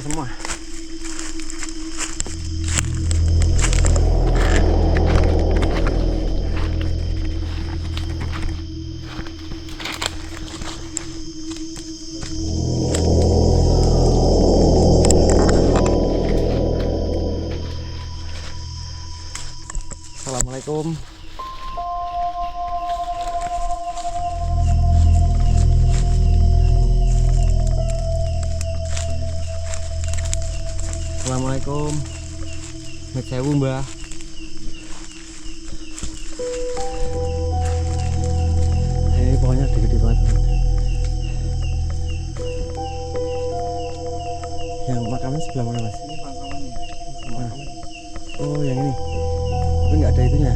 semua. Assalamualaikum. Assalamualaikum. Met sewu, Mbah. Ini pohonnya gede banget. Yang makamnya sebelah mana, Mas? Ini pangkalannya. Mana? Oh, yang ini. Tapi nggak ada itunya.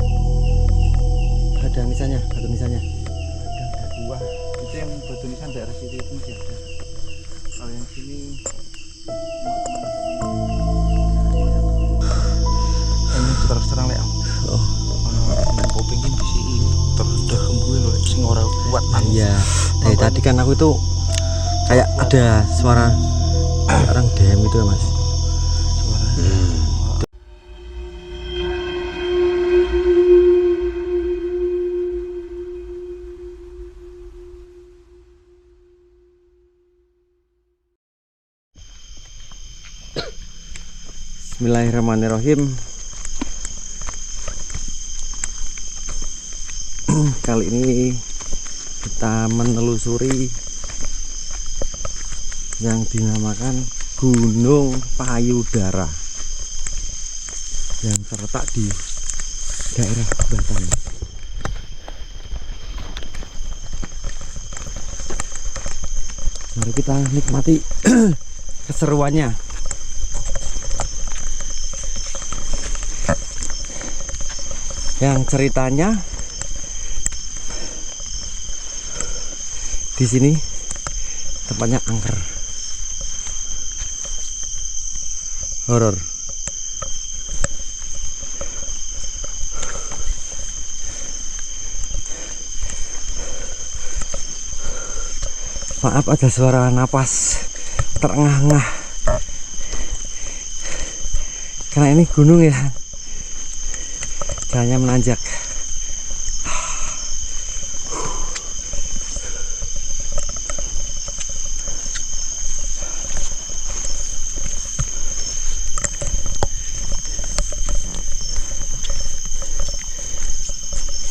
Ada nisannya, batu nisannya. Ada dua. Itu yang batu nisan daerah situ itu masih ada. Kalau yang sini ini terus-terang lek. Oh, Nang kuping iki bisi terdah embue lho sing ora kuat man. iya. Tadi kan aku itu kayak ada suara orang dem itu ya, Mas. Suara. Bismillahirrahmanirrahim. Kali ini kita menelusuri yang dinamakan Gunung Payudara yang terletak di daerah Batang. Mari kita nikmati keseruannya. Yang ceritanya di sini tempatnya angker, horor. Maaf ada suara napas terengah-engah karena ini gunung ya. Jalannya menanjak.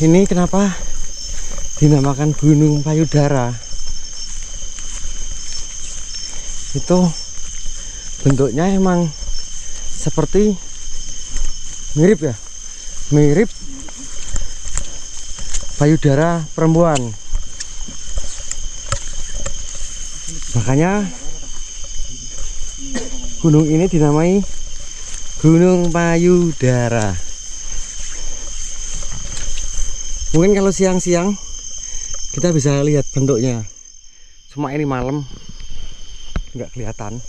Ini kenapa dinamakan Gunung Payudara? Itu bentuknya emang seperti mirip ya, mirip payudara perempuan. Makanya gunung ini dinamai Gunung Payudara. Mungkin kalau siang-siang kita bisa lihat bentuknya. Cuma ini malam nggak kelihatan.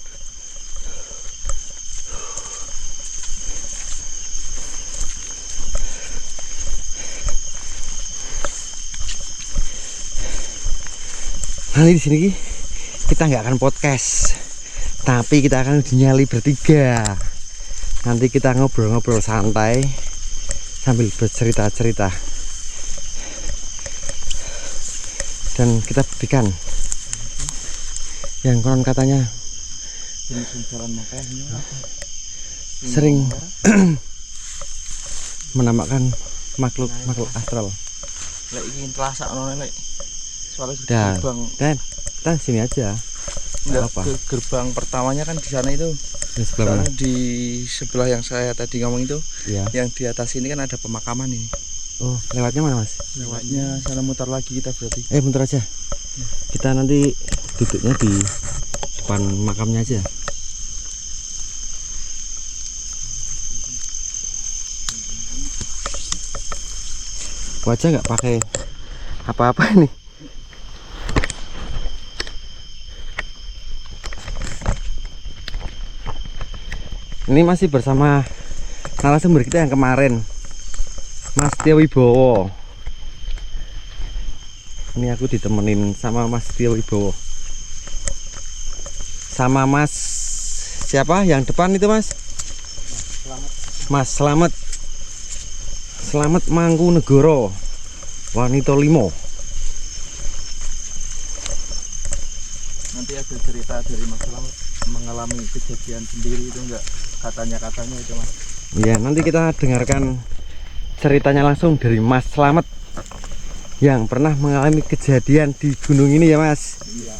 Nanti di sini kita nggak akan podcast, tapi kita akan dinyali bertiga. Nanti kita ngobrol-ngobrol santai sambil bercerita-cerita. Dan kita buktikan yang konon katanya sering menampakkan makhluk astral. Lek iki telasak ono lek. Soalnya Dan kita sini aja. Apa? Gerbang pertamanya kan di sana itu. Di sebelah mana? Di sebelah yang saya tadi ngomong itu. Ya. Yang di atas ini kan ada pemakaman ini. Oh, lewatnya mana, Mas? Lewatnya sana mutar lagi kita berarti. Bentar aja. Kita nanti duduknya di depan makamnya aja. Wajah nggak pakai apa-apa ini. Ini masih bersama narasumber kita yang kemarin, Mas Tio Wibowo. Ini aku ditemenin sama Mas Tio Wibowo, sama Mas siapa yang depan itu Mas? Mas Slamet. Slamet Mangkunegoro. Wanita Limo. Nanti ada cerita dari Mas Slamet mengalami kejadian sendiri itu enggak, katanya itu Mas. Ya, nanti kita dengarkan ceritanya langsung dari Mas Slamet yang pernah mengalami kejadian di gunung ini ya Mas. Iya.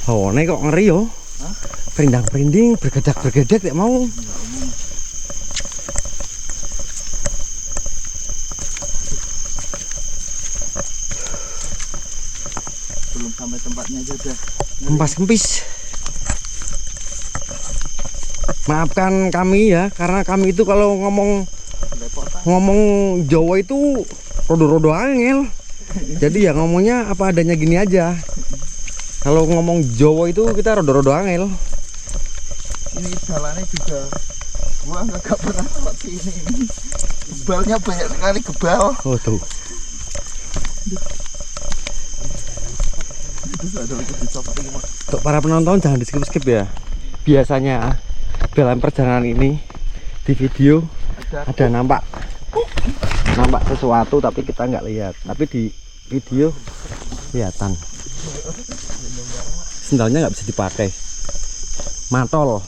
Oh, ini kok ngeri yo. Perindang-perinding, bergedak-bergedak tidak mau. Belum sampai tempatnya aja udah Kempis-kempis. Maafkan kami ya, karena kami itu kalau ngomong Jawa itu rodo-rodo angel. Jadi ya ngomongnya apa adanya gini aja. Kalau ngomong Jawa itu kita rodo-rodo angel. ini jalannya juga gua nggak pernah lewat sini. Gebalnya banyak sekali, gebal. Oh tuh. Untuk para penonton jangan di skip ya. Biasanya dalam perjalanan ini di video ada nampak sesuatu tapi kita nggak lihat. Tapi di video kelihatan. Sendalnya nggak bisa dipakai. Matol.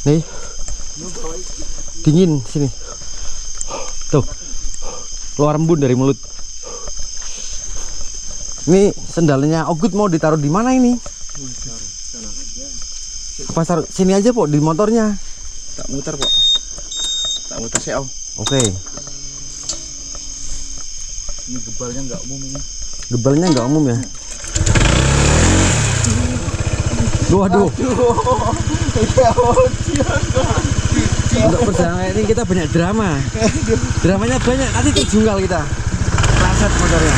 Nih, dingin sini. Tuh, keluar embun dari mulut. Ini sendalnya Ogut mau ditaruh di mana ini? Apa taruh sini aja Pok, di motornya? Tak muter Pok. Tak muter sih Om. Oke. Ini gebalnya nggak umum ini. Gebalnya nggak umum ya? Waduh. Untuk perjalanan ini kita banyak drama. Dramanya banyak, nanti terjungkal kita. Raset motornya.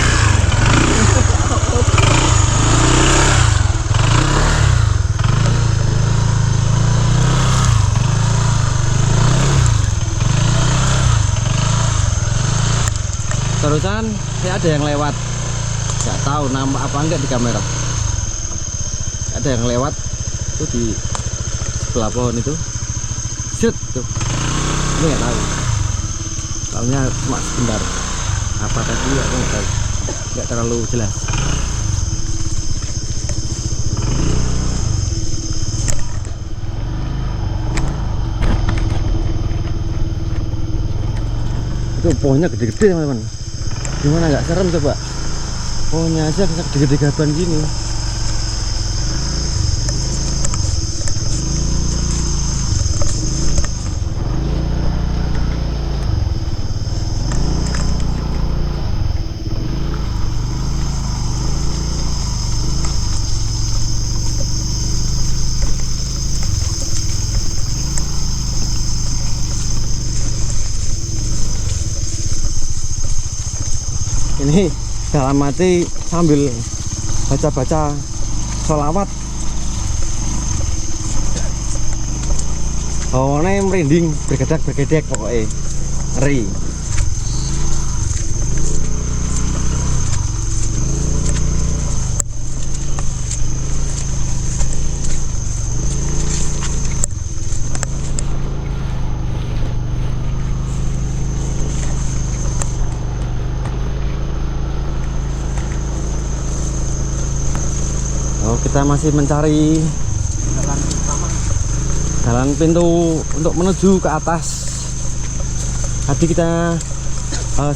Terusan ya ada yang lewat. Nggak tahu nama apa enggak di kamera. Ada yang lewat tuh di sebelah pohon itu. Set tuh. Ini nggak tahu. Tahunya cuma sebentar. Apa tadi aku nggak tahu. Nggak terlalu jelas. Itu pohonnya gede-gede teman-teman. Gimana nggak serem coba? Pohonnya aja gede-gede gaban gini. Ini dalam hati sambil baca-baca sholawat. Oh, ini merinding, bergedak-bergedek pokoknya. Ngeri. Oh, kita masih mencari jalan pintu untuk menuju ke atas. Tadi kita salah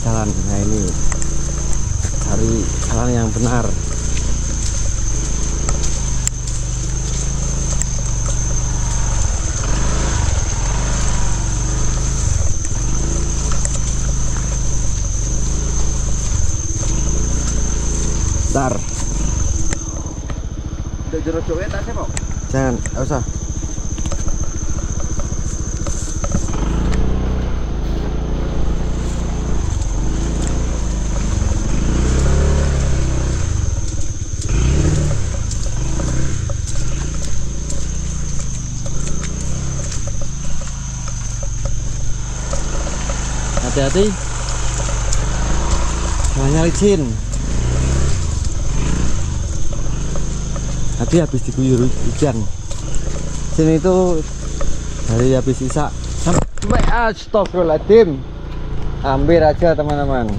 jalan. Nah ini cari jalan yang benar. Bentar. Udah jeruk cowek tasnya Pok. Jangan, nggak usah. hati-hati, jalannya licin. Tadi habis diguyur hujan. Sini itu dari habis isak sampai astagfirullahaladzim, hampir aja teman-teman.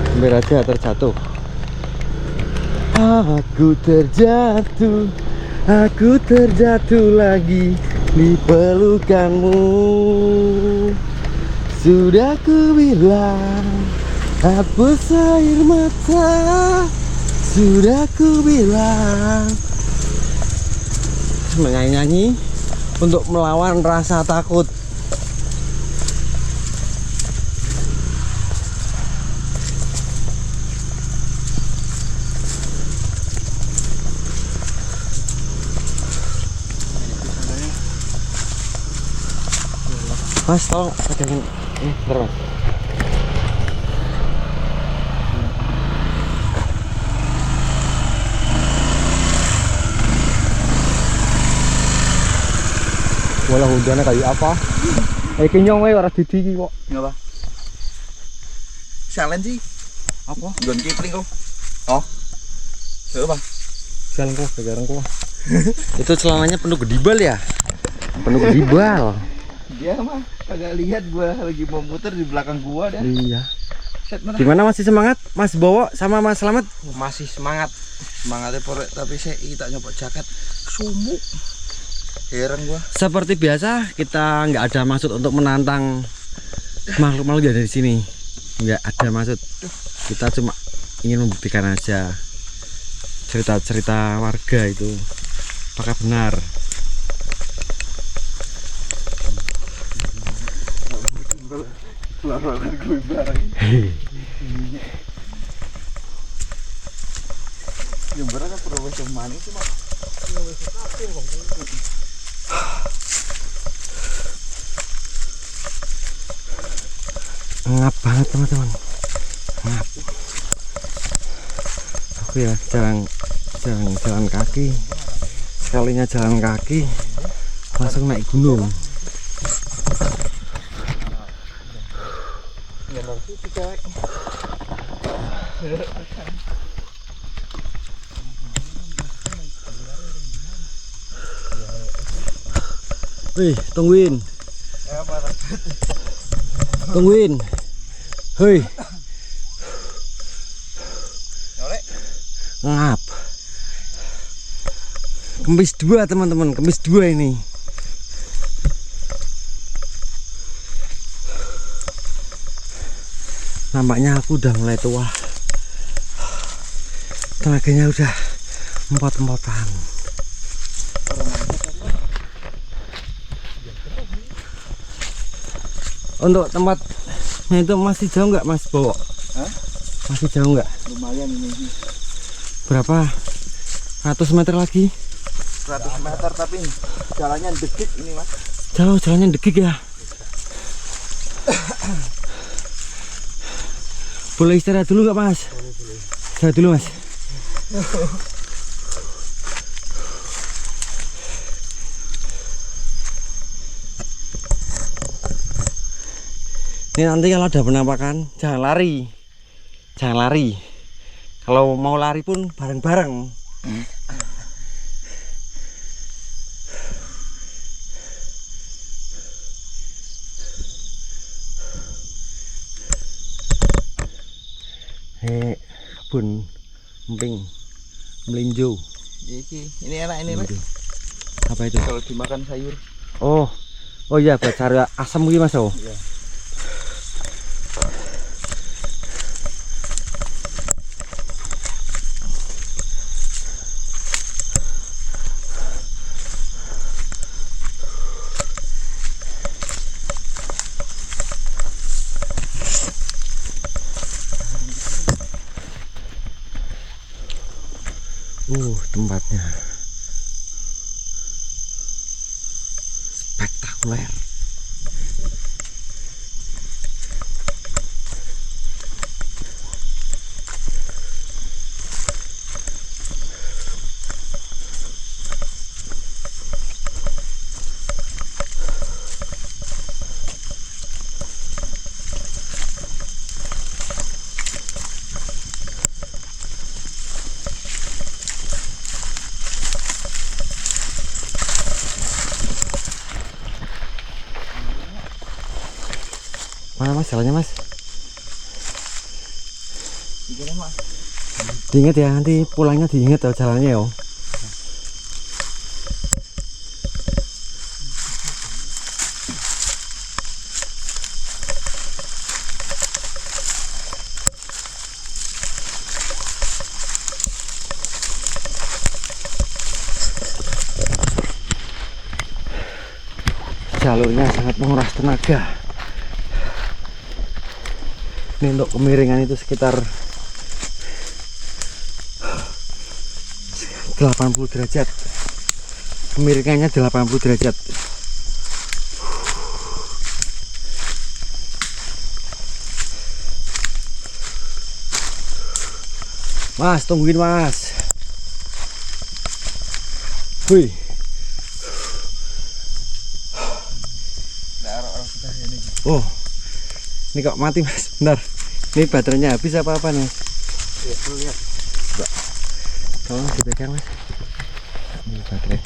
Hampir aja terjatuh. Aku terjatuh lagi di pelukanmu. Sudah ku bilang hapus air mata, sudah ku bilang. Menyanyi-nyanyi untuk melawan rasa takut. Mas, tolong pegangin ini, bentar Mas. Walah hujannya kayak apa? Kayak kenyong wae ora didi kok. Ngapa? Salen sih. Apa? Gon kipling kok. Oh. Coba. Jalan kok, sekarang kok. Itu celananya penuh gedibal ya? Penuh gedibal. Dia mah kagak lihat gua lagi mau muter di belakang gua dah. Iya. Gimana, masih semangat Mas Bowo sama Mas Slamet? Masih semangat. Semangatnya porek, tapi saya tak nyoba jaket sumuk. Heran gua. Seperti biasa kita nggak ada maksud untuk menantang makhluk-makhluk yang ada di sini. Nggak ada maksud. Kita cuma ingin membuktikan aja cerita-cerita warga itu apakah benar. Jember kan profesor mana sih, Mak? Ngap banget teman-teman, ngap. Aku ya jalan kaki, sekalinya jalan kaki langsung naik gunung. Wih, tungguin. Tungguin. Hei. Ngap. Kempis 2 teman-teman, kempis 2 ini. Nampaknya aku udah mulai tua. Tenaganya udah empot-empotan. Untuk tempatnya itu masih jauh nggak Mas Bowo? Hah? Masih jauh nggak? Lumayan ini. Berapa ratus meter lagi? 100 meter tapi jalannya dikit ini, Mas. Jauh, jalannya dekik ya. Boleh istirahat dulu nggak Mas? Boleh. Istirahat dulu Mas. Ini nanti kalau ada penampakan jangan lari, jangan lari. Kalau mau lari pun bareng-bareng. Kebun emping melinjo. Ini enak ini, Mas. Apa itu? Kalau dimakan sayur. Oh iya, buat cari asam gitu Mas. Oh. Iya. Tempatnya spektakuler. Mana mas jalannya mas? Gimana mas? Diingat ya, nanti pulangnya diingat ya jalannya ya. Jalurnya sangat menguras tenaga. Ini untuk kemiringan itu sekitar 80 derajat. Kemiringannya 80 derajat. Mas, tungguin mas. Wih. Oh, ini kok mati mas, bentar. Ini baterainya habis apa nih? Ya, lu lihat. Coba, tolong dipegang mas. Ini baterai.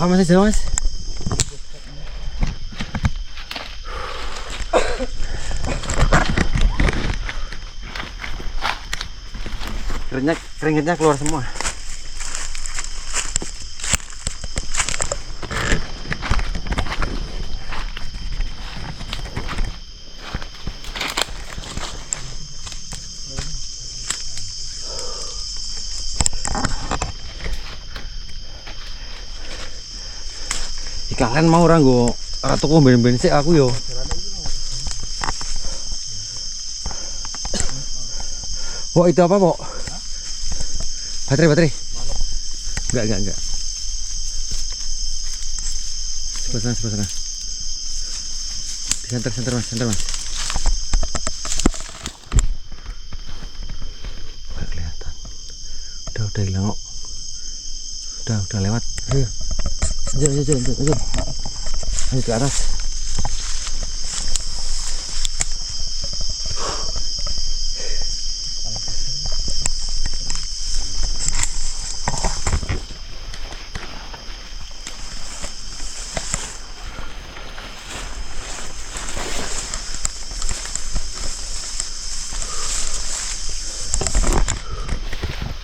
Ah, masih jauh mas. Keringetnya keluar semua. Kalian mau orang go ratu ko ben-ben sik aku yo. Pok itu apa, Pok? Baterai. Enggak. Sebelah sana. Di center mas. Enggak kelihatan. Udah hilang kok. Udah lewat. Ayo. Lanjut. Lanjut ke atas.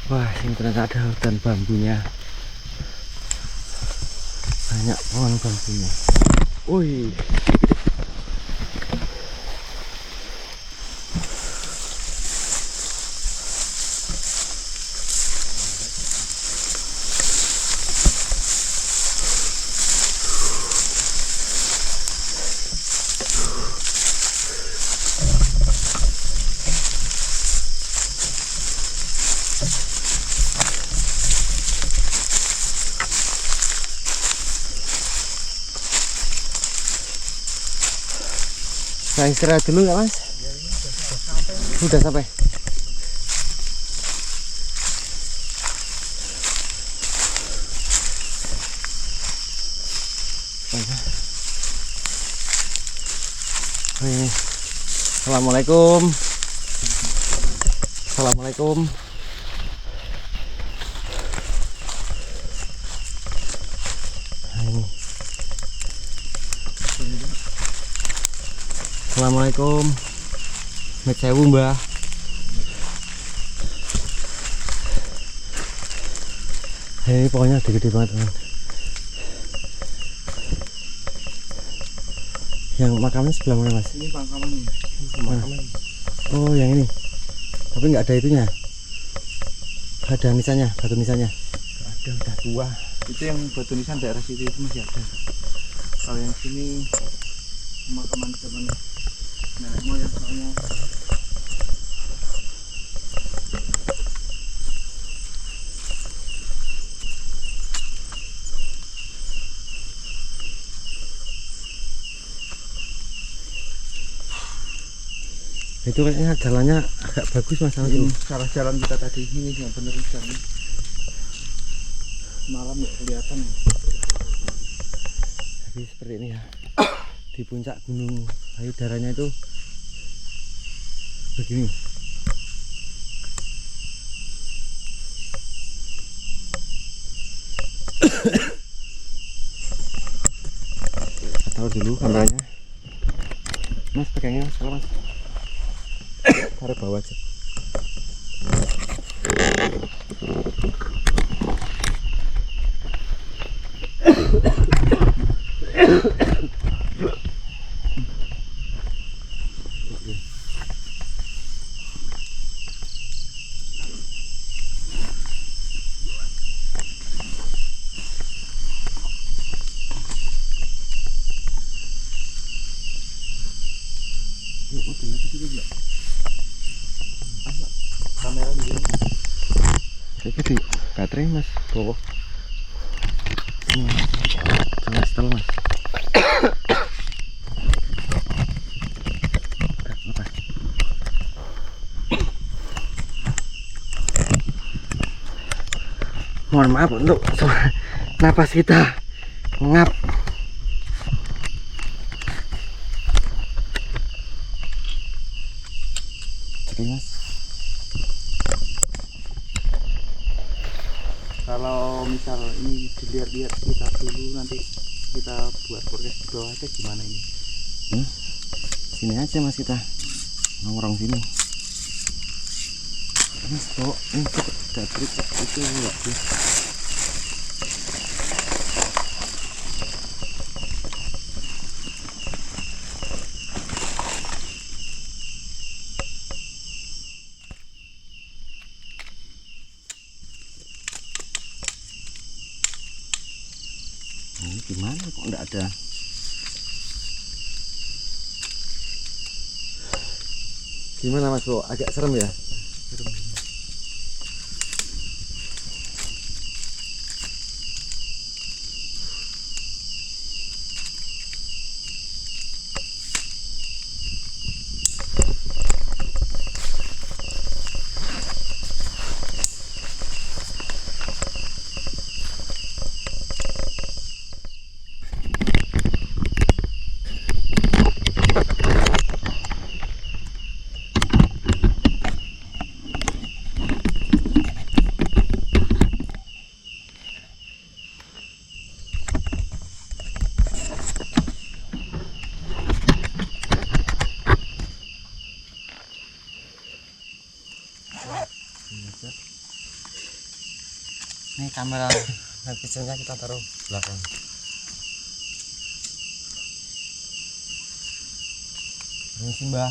Wah, ini ternyata ada hutan bambunya. Banyak pohon bambunya. Wih. Saya istirahat dulu ya mas. Sudah sampai. Oh, ini. Assalamualaikum. Assalamualaikum. Met sewu mbah. Ini pokoknya gede banget teman. Yang makamnya sebelah mana mas? Ini pemakaman nih. Pemakaman. Oh yang ini. Tapi nggak ada itunya. Ada nisannya, batu nisannya. Ada, udah tua. Itu yang batu nisan daerah situ itu masih ada. Kalau yang sini pemakaman zaman nenek moyang soalnya. Itu kayaknya jalannya agak bagus mas ini salah jalan kita tadi, ini yang bener jalan malam ya kelihatan. Jadi seperti ini ya, di puncak gunung payudaranya itu begini. Taruh dulu kameranya mas, pegangnya mas, kalau mas taruh bawah aja. Kamera di sini. Ini di baterai mas, bawa. Jangan setel mas. Lepas. Mohon maaf untuk napas kita ngap. Jadi mas, Kalau misal ini dilihat-lihat kita dulu, nanti kita buat podcast di bawah aja gimana ini? sini aja mas, kita nongkrong sini. Mas kok ini baterai itu enggak sih? Ini gimana kok enggak ada? Gimana mas kok agak serem ya? Ini kamera night visionnya kita taruh belakang. Ini sih mbah.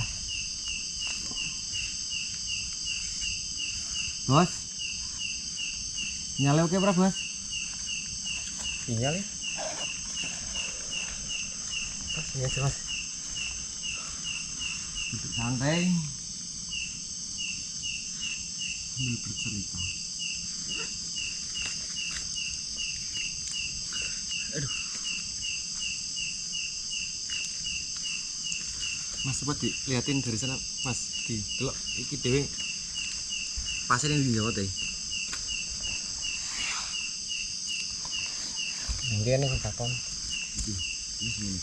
Bos, nyala oke berapa bos? Sinyal ya? Sinyal jelas. Duduk santai. Ini bercerita. Aduh. Mas coba dilihatin dari sana mas, di delok iki dhewe pasir yang di Jawa teh. Ini kan yang takon. Ini sini.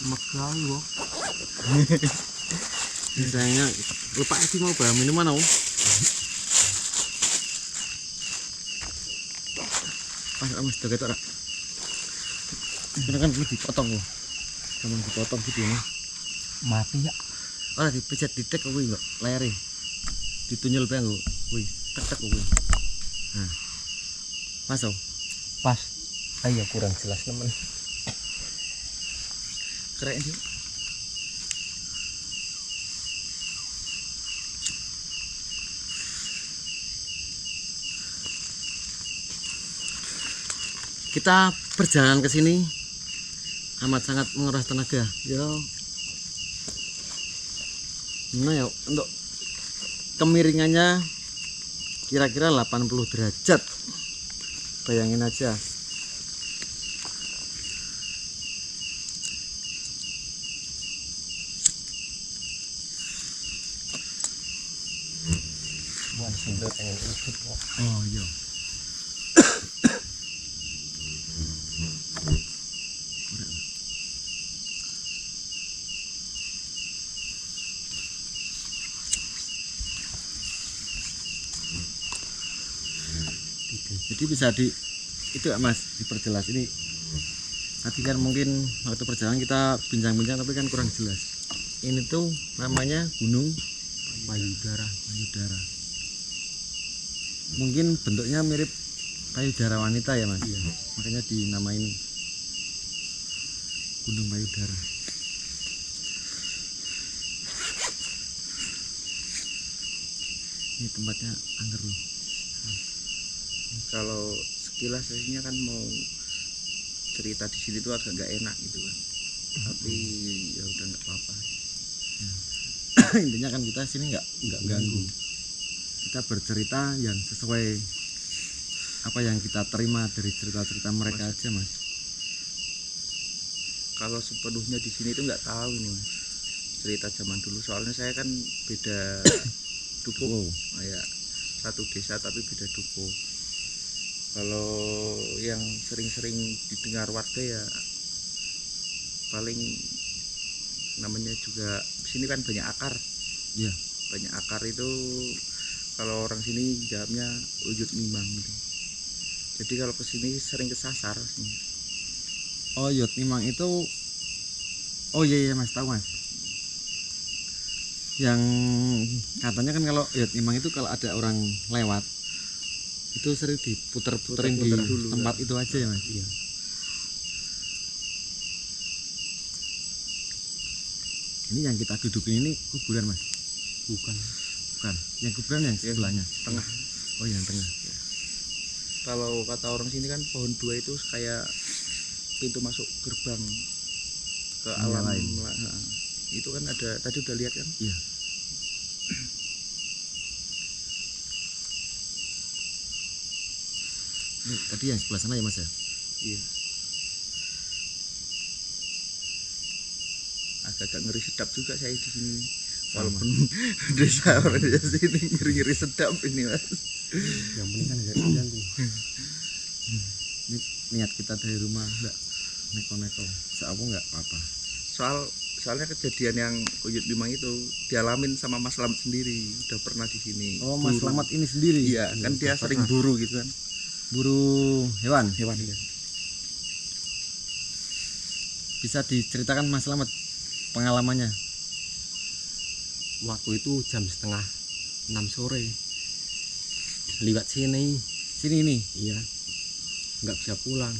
Megah yo. Misalnya lupa sih mau bawa minuman aku. Pas mas dekat ora. Ini kan dipotong loh. Kamu dipotong gitu ini. Mati ya. Ora dipencet ditek kuwi kok layare. Ditunyul bae nggo. Kuwi tek kuwi. Nah. Masuk. Pas. Ayo kurang jelas nemen. Keren sih. Kita perjalanan ke sini amat sangat menguras tenaga. Yo. Nah ya untuk kemiringannya kira-kira 80 derajat. Bayangin aja. Oh iya. Jadi bisa itu ya Mas, diperjelas ini. Tadi kan mungkin waktu perjalanan kita bincang-bincang tapi kan kurang jelas. Ini tuh namanya Gunung Payudara. Mungkin bentuknya mirip payudara wanita ya Mas. Iya. Makanya dinamain Gunung Payudara. Ini tempatnya angker loh. Kalau sekilas aslinya kan mau cerita di sini tuh agak nggak enak gitu kan, tapi ya udah nggak apa-apa. Intinya kan kita sini nggak ganggu. Kita bercerita yang sesuai apa yang kita terima dari cerita-cerita mereka aja Mas. Kalau sepenuhnya di sini tuh nggak tahu nih Mas, cerita zaman dulu, soalnya saya kan beda dukuh. Wow. Ya satu desa tapi beda dukuh. Kalau yang sering-sering didengar warga ya paling namanya juga di sini kan banyak akar. Iya. Banyak akar itu kalau orang sini jawabnya uyut mimang gitu. Jadi kalau kesini sering kesasar. Oh yot nimang itu. Oh iya Mas, tahu Mas. Yang katanya kan kalau yot nimang itu kalau ada orang lewat itu sering diputer-puterin di dulu, tempat ya. itu aja ya Mas. Iya. Ini yang kita dudukin ini kuburan Mas. Bukan. Yang kuburan yang sebelahnya. Tengah. Oh yang tengah. Kalau kata orang sini kan pohon dua itu kayak pintu masuk gerbang ke Dunia alam lain. Nah, itu kan ada, tadi udah lihat kan? Iya. Ini tadi yang sebelah sana ya Mas ya. Iya. Agak-agak ngeri sedap juga saya di sini. Walaupun desa orang desa sini ngeri-ngeri sedap ini Mas. Yang penting kan nggak diganggu. Ini niat kita dari rumah enggak neko-neko. Seapu enggak apa-apa. Soalnya kejadian yang kuyut limang itu dialamin sama Mas Slamet sendiri, udah pernah di sini. Oh Mas Buru. Slamet ini sendiri. Iya, kan dia udah sering pernah. buru gitu kan. Buru hewan. Ya. Bisa diceritakan Mas Slamet pengalamannya. Waktu itu jam setengah 6 sore lewat sini Ini. iya nggak bisa pulang,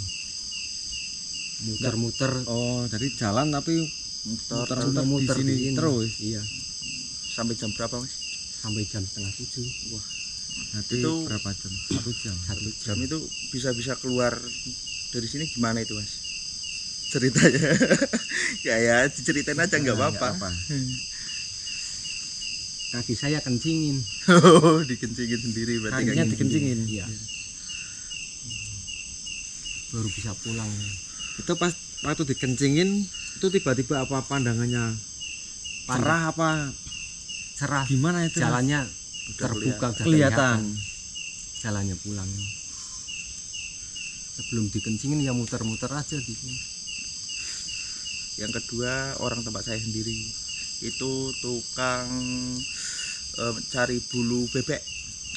muter-muter Oh, jadi jalan tapi muter-muter di sini begini. terus. Iya Sampai jam berapa Mas? sampai jam setengah 7. Wah, Nanti Itu berapa jam? 1 jam. 1 Jam jam itu bisa keluar dari sini gimana itu Mas? Ceritanya. ya diceritain aja nggak Nah, apa-apa. kaki saya kencingin. Oh, dikencingin sendiri berarti Kakinya kayak gini. dikencingin. Iya baru bisa pulang. Itu pas waktu dikencingin itu tiba-tiba apa pandangannya cerah apa Cerah, gimana itu? jalannya Udah terbuka, udah kelihatan. jalannya pulang. Sebelum dikencingin ya muter-muter aja gitu. Yang kedua orang tempat saya sendiri itu tukang cari bulu bebek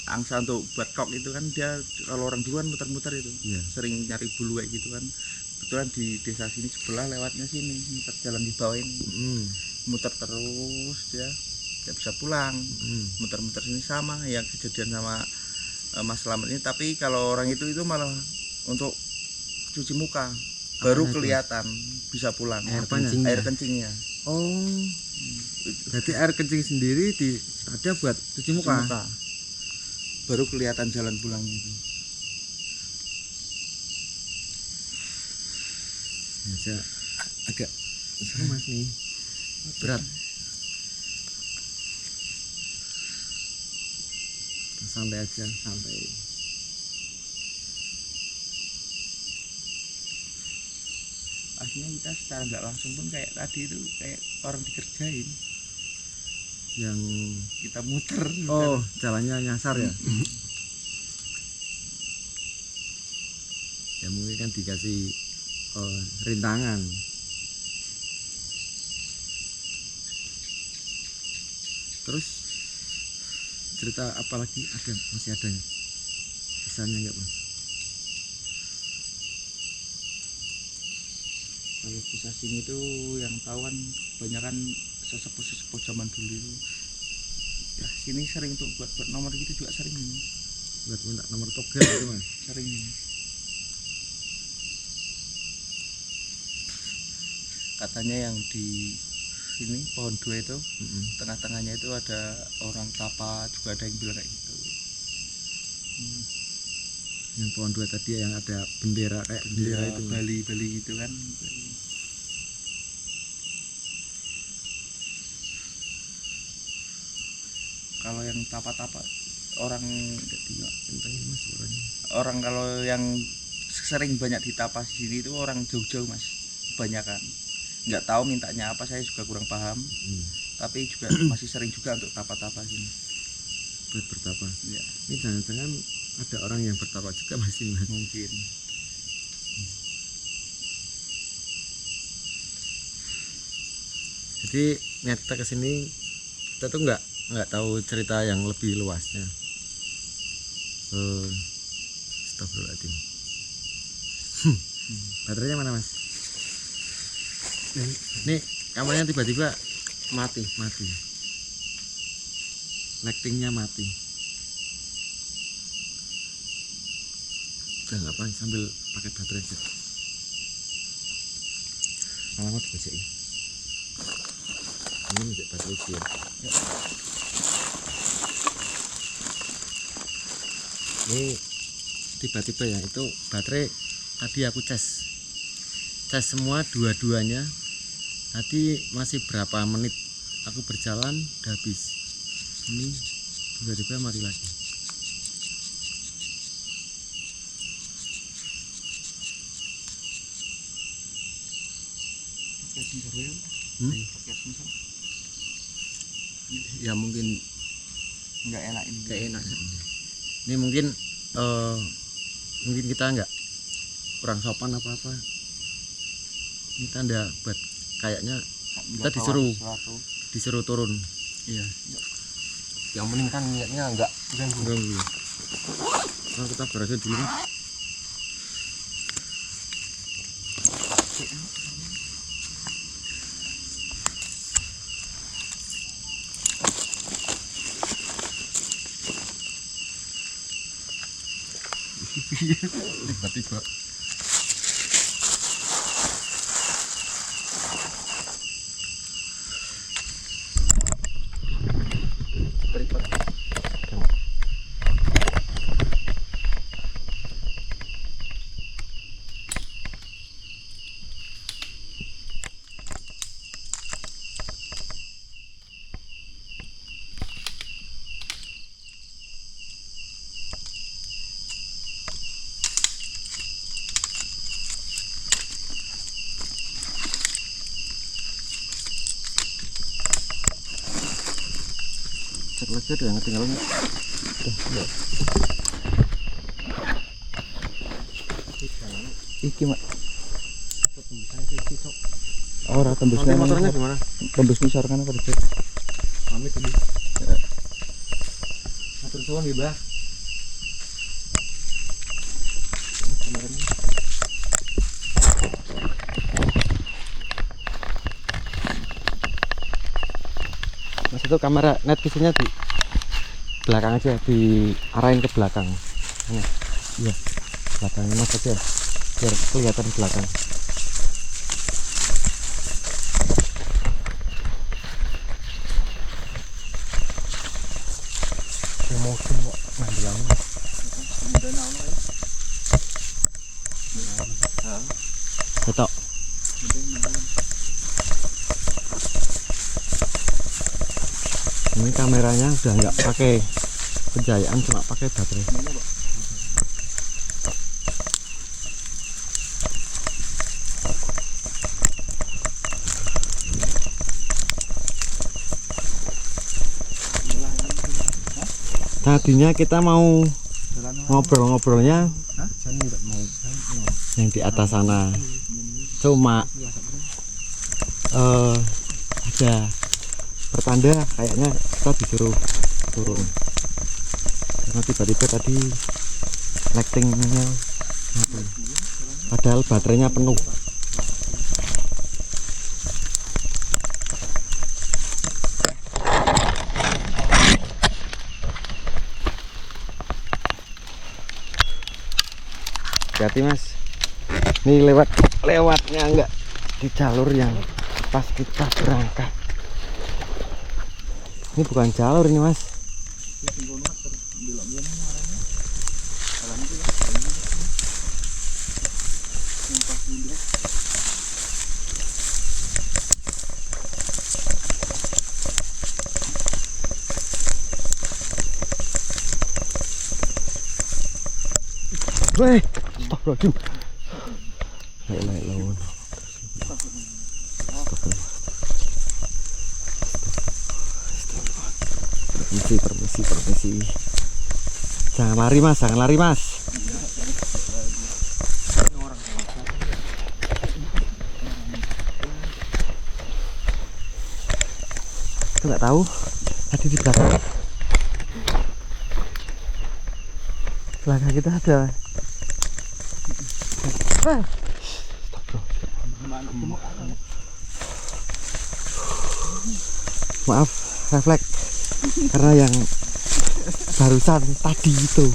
angsa untuk buat kok itu kan, dia kalau orang duluan muter-muter itu. Iya. Sering nyari bulu kayak gitu kan. Kebetulan di desa sini sebelah lewatnya sini, muter jalan di bawah ini, muter terus dia nggak bisa pulang, muter-muter sini sama yang kejadian sama Mas Slamet ini. Tapi kalau orang itu malah untuk cuci muka baru Apanya itu? kelihatan bisa pulang. Air Apanya? kencingnya. Air kencingnya. Oh. Jadi air kencing sendiri ada buat cuci muka. Baru kelihatan jalan pulang itu. Ya, agak seru Mas nih. Berat. santai aja, santai. Akhirnya kita secara nggak langsung pun kayak tadi itu kayak orang dikerjain, Yang kita muter. oh jalannya nyasar ya. Ya mungkin kan dikasih rintangan. Terus cerita apa lagi, masih ada ya kesannya enggak Mas? Kalau kisah sini tuh yang tahu kan kebanyakan sesepuh zaman dulu itu ya sini sering tuh buat nomor gitu juga sering ini. Buat minta nomor togel itu Mas. Sering ini. Katanya yang di ini pohon dua itu tengah-tengahnya itu ada orang tapa, juga ada yang bilang kayak gitu. Yang pohon dua tadi yang ada bendera kayak bendera Ya, itu Mas. Bali gitu kan. Kalau yang tapa-tapa orang Enggak kenceng Mas suaranya. orang kalau yang sering banyak ditapa di sini itu orang jauh-jauh Mas, kebanyakan. Nggak tahu mintanya apa, saya juga kurang paham. Tapi juga masih sering juga untuk tapa-tapa sini. Buat bertapa. Ya, Ini jangan-jangan ada orang yang bertapa juga masih Mas. mungkin. Jadi niat kita kesini, kita tuh nggak tahu cerita yang lebih luasnya. Astagfirullahaladzim. Baterainya mana Mas? Ini kameranya tiba-tiba mati. Lightingnya mati. Udah nggak apa, sambil pakai baterai aja. Malah mau dibajai. Ini menjadi baterai dia. Ini tiba-tiba ya, itu baterai tadi aku cas semua dua-duanya. Tadi masih berapa menit aku berjalan udah habis. Ini tiba-tiba mati lagi. Pakai sensor ya? Pakai sensor. Ya mungkin Nggak enak ini. kayak enak. Ini mungkin kita nggak kurang sopan apa-apa. Ini tanda buat kayaknya Nggak kita bawa sesuatu. disuruh turun. Iya. Yang penting kan niatnya enggak ganggu. Nah, kita berhasil dulu Mas. Tiba-tiba. Cek lagi ada yang ketinggalan nggak? Udah. Iki mak. Oh, tembus nanti motornya gimana? Tembus ngisor kan apa dicek? Pamit dulu. Atur suwun nggih, Mbah. Mas itu kamera net visinya di belakang aja, diarahin ke belakang. Ini. Iya. Belakangnya Mas aja. Biar kelihatan belakang. Mungkin kok ngambilannya. Betok. Ini kameranya udah nggak pakai Penjayaan cuma pakai baterai. Tadinya kita mau ngobrol-ngobrolnya yang di atas sana, cuma ada pertanda kayaknya kita disuruh turun karena tiba-tiba tadi lightingnya mati, padahal baterainya penuh. Hati-hati mas, ini lewatnya enggak di jalur yang pas kita berangkat. Ini bukan jalur ini mas. Weh, astagfirullahaladzim. La ilaha illallah. Permisi. Jangan lari mas, Itu nggak tahu tadi di belakang kita ada. Maaf, refleks karena yang barusan tadi itu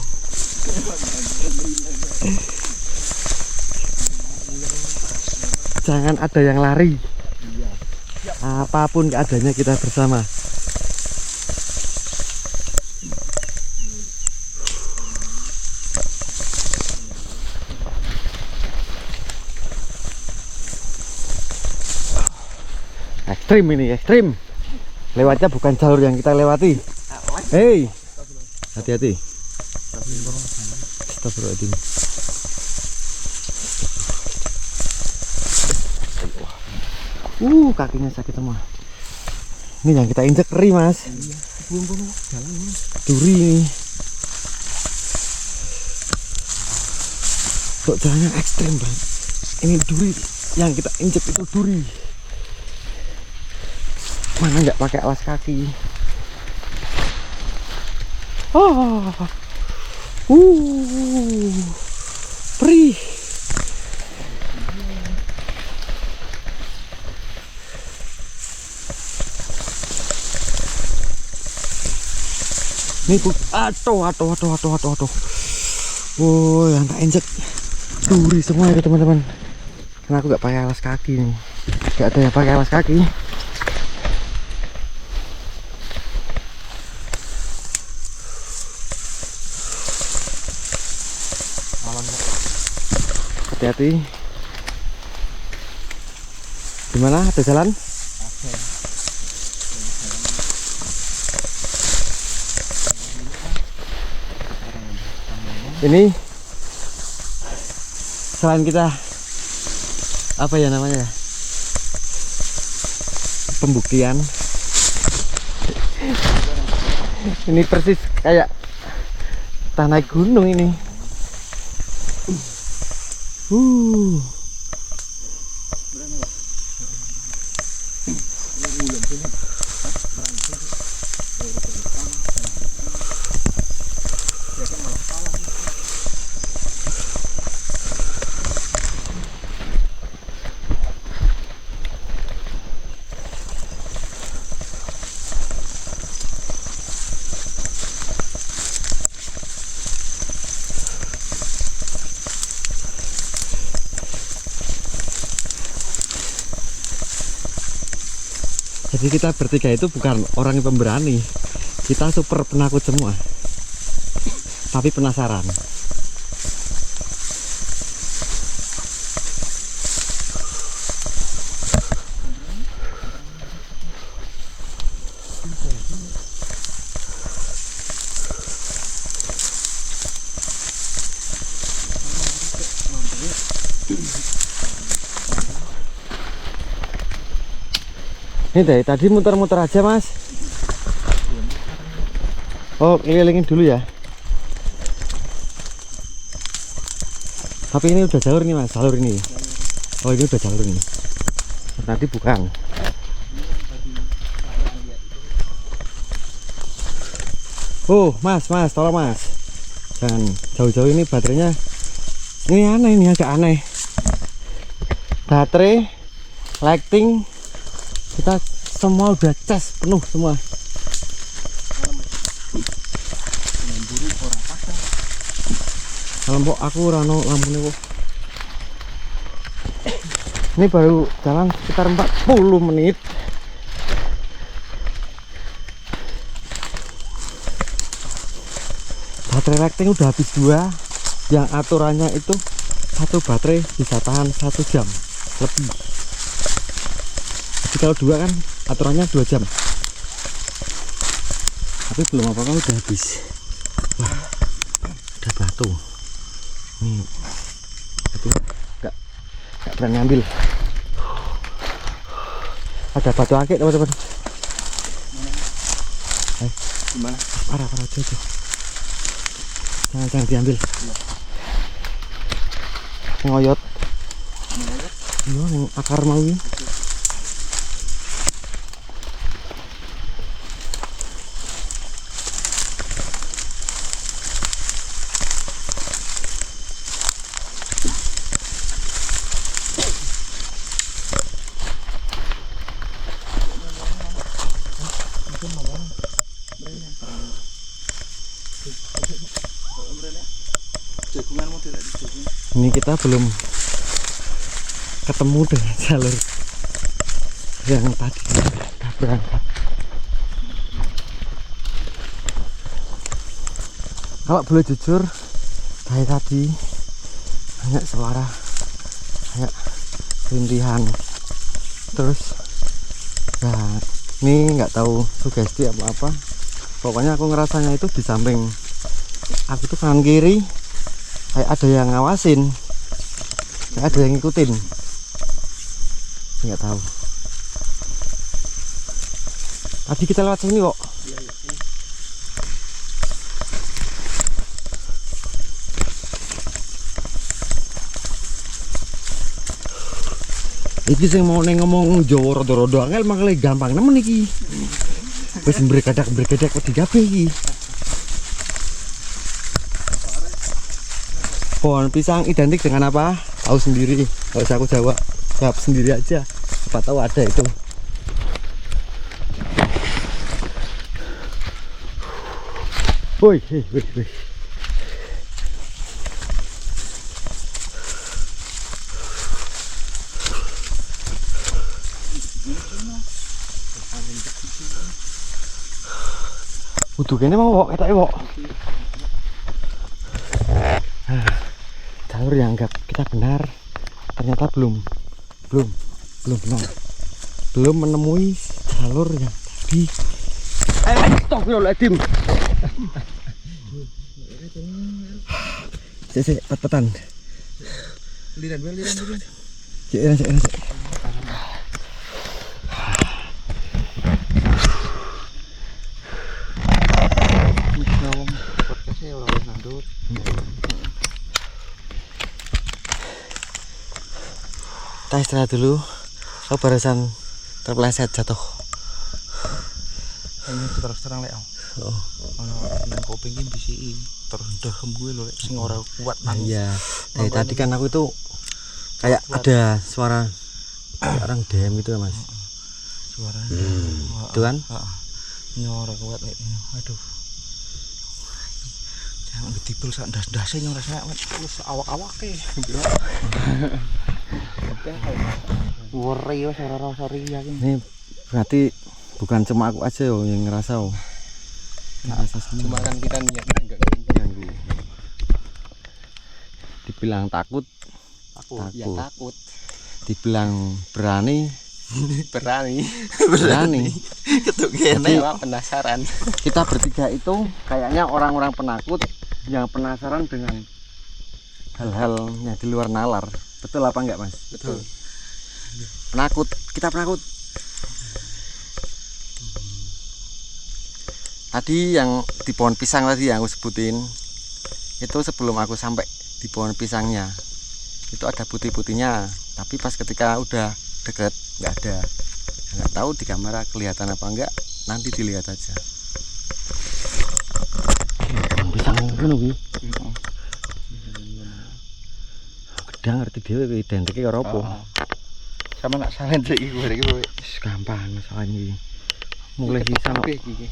jangan ada yang lari, apapun keadaannya kita bersama. Ekstrim ini, ekstrim. Lewatnya bukan jalur yang kita lewati. Hei, hati-hati. Astagfirullahaladzim. Kakinya sakit semua. Ini yang kita injek keri mas. Duri ini. Kok jalannya ekstrim banget. Ini duri yang kita injek itu duri. Mana nggak pakai alas kaki. Perih. Ini aduh. Yang tak injek duri semua itu teman-teman. Karena aku nggak pakai alas kaki nih. Nggak ada yang pakai alas kaki. Hati-hati. Gimana? Ada jalan? Ini selain kita apa ya namanya? Pembuktian. Ini persis kayak tanah gunung ini. Jadi kita bertiga itu bukan orang yang pemberani, kita super penakut semua, tapi penasaran. Ini dari tadi muter-muter aja mas. Oh kelilingin dulu ya. Tapi ini udah jalur nih mas, jalur ini. Oh ini udah jalur ini. Tadi bukan. Oh mas, tolong mas. Jangan jauh-jauh, ini baterainya. Ini aneh, ini agak aneh. Baterai, lighting, kita semua udah cas penuh semua. Kalau aku rano lampunya kok. Ini baru jalan sekitar 40 menit. Baterai lighting udah habis 2. Yang aturannya itu satu baterai bisa tahan 1 jam lebih. Jadi kalau 2 kan aturannya 2 jam. Tapi belum apa-apa udah habis. Wah, ada batu. Itu enggak berani ambil. Ada batu akik teman-teman. Gimana? Parah aja. Jangan diambil. Ngoyot. Iya, yang akar mau ini. Jagungan model di jagungan. Ini kita belum ketemu dengan jalur yang tadi kita berangkat. Kalau boleh jujur, kayak tadi banyak suara kayak rintihan. Terus ya ini nggak tahu sugesti apa-apa. Pokoknya aku ngerasanya itu di samping aku tuh kanan kiri kayak ada yang ngawasin, kayak ada yang ngikutin. Nggak tahu. Tadi kita lewat sini kok. Iki sing mau ngomong Jawa rada-rada angel makale gampang nemen iki. Wis bergedak wedi kabeh iki. Pohon pisang identik dengan apa? Tahu sendiri. Kalau usah aku jawab sendiri aja. Siapa tahu ada itu. Woi. Udah kene mau kok, ketake kok. Jalur yang anggap kita benar ternyata belum benar. Belum menemui jalur yang tadi. Astagfirullahaladzim. Sik pet-petan. Liran. Cek. Kita istirahat dulu. Aku barusan terpeleset jatuh. Ini terus terang lek. Oh. Ono nang kuping iki bisiki terus ndehem kuwi lho sing ora kuat nang. Iya. Dari tadi kan aku itu kayak ada suara orang DM itu ya, Mas. Suara. Itu kan? Heeh. Nyora kuat lek. Aduh. Jangan gedibel sak ndas-ndase nyora sak wis awak-awake. Wori wis ora rasa riya iki. Ini berarti bukan cuma aku aja yo yang ngerasa. Ngerasa semua. Cuma kan kita niatnya enggak Ganggu. Dibilang takut. Ya takut. Dibilang berani. Berani. Ketuk Jadi, kene penasaran. Kita bertiga itu kayaknya orang-orang penakut yang penasaran dengan hal-hal yang di luar nalar. Betul apa enggak Mas? Betul. Penakut, kita penakut. Tadi yang di pohon pisang tadi yang aku sebutin, itu sebelum aku sampai di pohon pisangnya itu ada putih-putihnya, tapi pas ketika udah deket nggak ada. Nggak tahu di kamera kelihatan apa enggak, nanti dilihat aja. Pisang ngono kuwi. Gedang ngerti dhewe identike karo apa. Sama nak salen sik iki iki kowe. Gampang soalnya ini. Mulai sisa iki.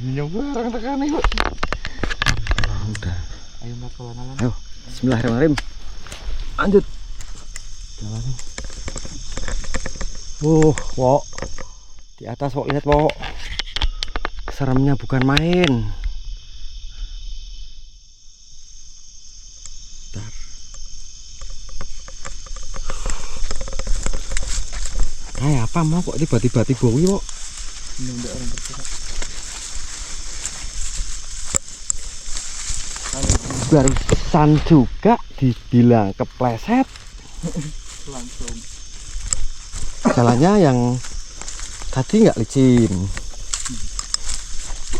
Nyoba orang tekan kok. Udah. Ayo makanan. Ayo, bismillahirrahmanirrahim. Lanjut. Jalan. Wok. Di atas Wok, lihat Wok. Keseremnya bukan main. Bentar. Apa mau kok tiba-tiba kuwi Wok? Ini udah orang terkena. Barusan juga dibilang kepleset. Langsung. Jalannya yang tadi nggak licin.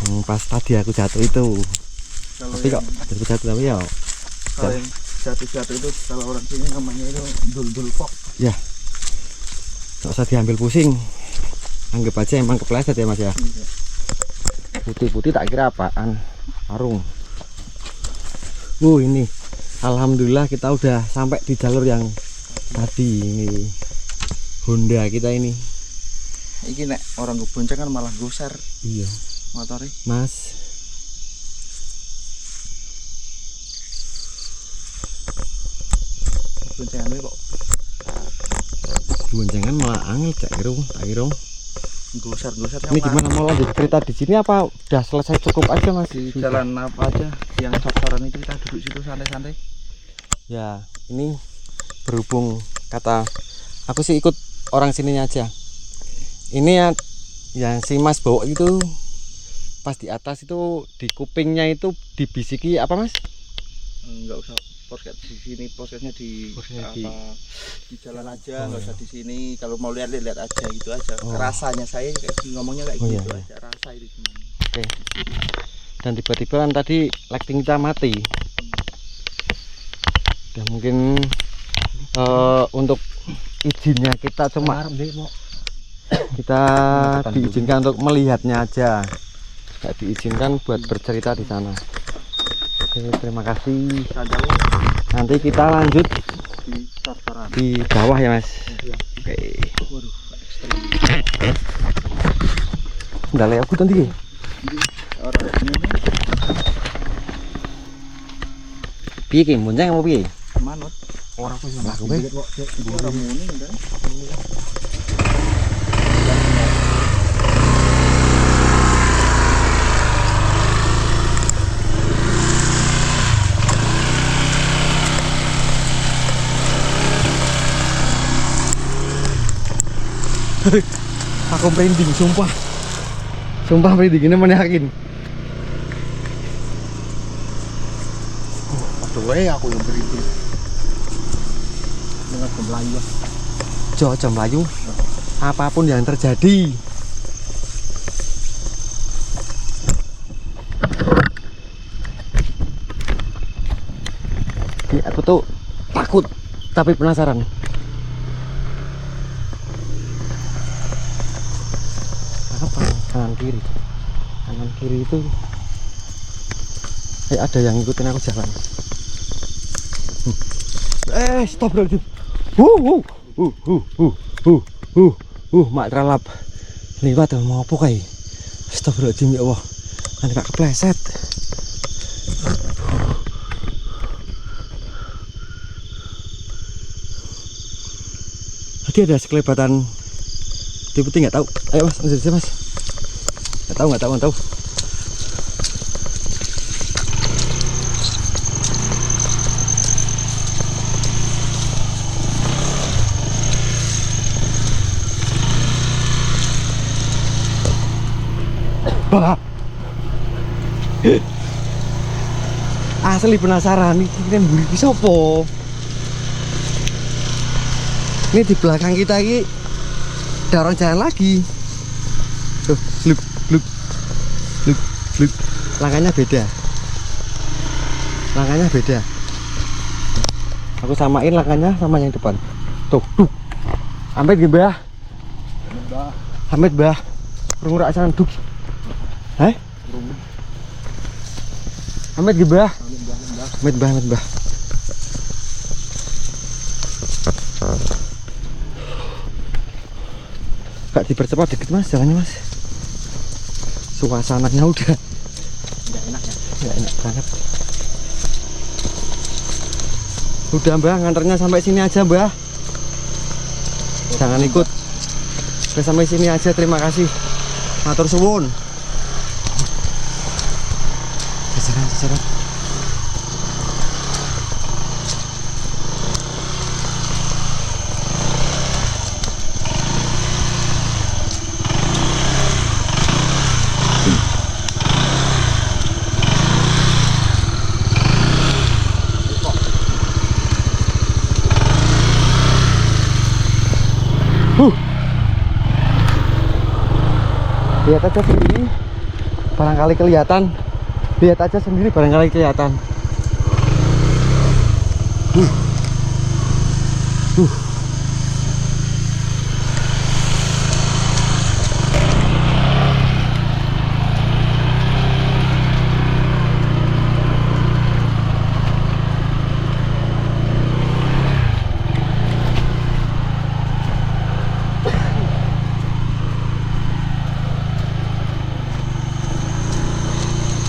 Yang pas tadi aku jatuh itu. Tapi kok jatuh tapi ya. Kalau yang jatuh itu kalau orang sini namanya itu dul-dul pok. Ya. Nggak usah diambil pusing. Anggap aja emang kepleset ya Mas ya. Putih-putih tak kira apaan. Arung. Ini alhamdulillah kita udah sampai di jalur yang tadi ini. Honda kita ini. Iki nek orang bonceng kan malah goser Iya. motornya. Mas. Boncengan kok Boncengan malah angel cak irung, tak irung. goser Ini gimana mau lanjut cerita di sini apa udah selesai cukup aja Mas? di jalan apa aja yang cor-coran itu kita duduk situ santai-santai. Ya, ini berhubung kata aku sih ikut orang sininya aja. Ini ya yang si Mas bawa itu pas di atas itu di kupingnya itu dibisiki apa Mas? Enggak usah podcast di sini, podcastnya di di jalan aja, nggak usah di sini. Kalau mau lihat aja gitu aja. Rasanya saya kayak ngomongnya kayak gitu aja, rasa itu gimana. Oke. Dan tiba-tiba kan tadi lighting kita mati. Dan mungkin untuk izinnya kita cuma kita diizinkan untuk melihatnya aja, nggak diizinkan buat bercerita di sana. Oke, terima kasih. Nanti kita lanjut Di cor-coran. di bawah ya Mas. Oke. Waduh, ekstrim. Udah lewat aku nanti. Orang ini Piye ki bonceng apa piye? manut. Orang pun Lah kowe. Orang muni kan. Aku merinding sumpah. Sumpah merinding ini mana yakin. Aduh, aku yang berhenti. Dengan Melayu. Jam Melayu. Apapun yang terjadi. Ini aku tuh takut tapi penasaran. Apa kanan kiri itu ada yang ngikutin aku jalan. Stop bro. Mak tralap liwat mau apa kayak stop bro ya Allah nanti gak kepleset. Tadi ada sekelebatan putih nggak tahu. Ayo Mas, lanjut Mas. Nggak tahu. Bah. Asli penasaran iki kan mburi ki sapa? Ini di belakang kita ini ada orang jalan lagi. Tuh, gluk gluk gluk gluk. Langkahnya beda. Langkahnya beda. Aku samain langkahnya sama yang depan. Tuh, tuh. Amit gitu, Mbah. Amit, Mbah. Rungu rak sangan duk. Hah? Amit gitu, Mbah. Amit, Mbah, amit, Mbah. Gak dipercepat dikit Mas, jalannya Mas. Suasananya udah Nggak enak ya. nggak enak banget. Udah Mbah, nganternya sampai sini aja Mbah. Jangan ikut. Udah sampai sini aja, terima kasih. Matur suwun. Jajaran. Lihat aja sendiri, barangkali kelihatan. Lihat aja sendiri, barangkali kelihatan.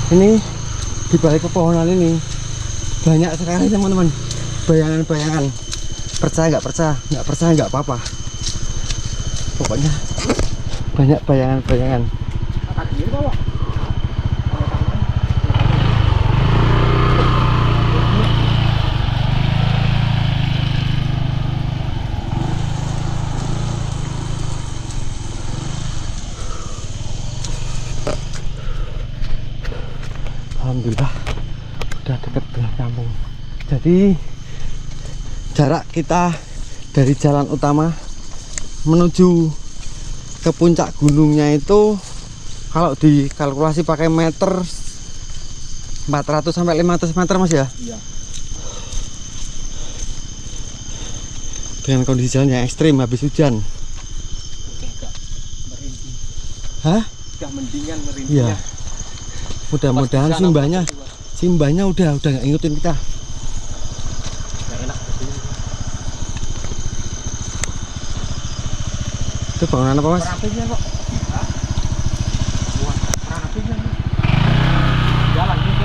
Ini di balik pepohonan ini banyak sekali teman-teman bayangan-bayangan. Percaya nggak percaya, nggak percaya nggak apa-apa. Pokoknya banyak bayangan-bayangan. Alhamdulillah udah deket dengan kampung. Jadi jarak kita dari jalan utama menuju ke puncak gunungnya itu kalau dikalkulasi pakai meter 400 sampai 500 meter Mas ya. Iya. Dengan kondisi jalan yang ekstrim habis hujan. Agak merintih. Hah? Udah mendingan merintih. Iya. Mudah-mudahan simbahnya udah nggak ngikutin kita. Nggak enak. Itu bangunan apa Mas? Apinya kok. Wah, apinya nih. Jalan nih.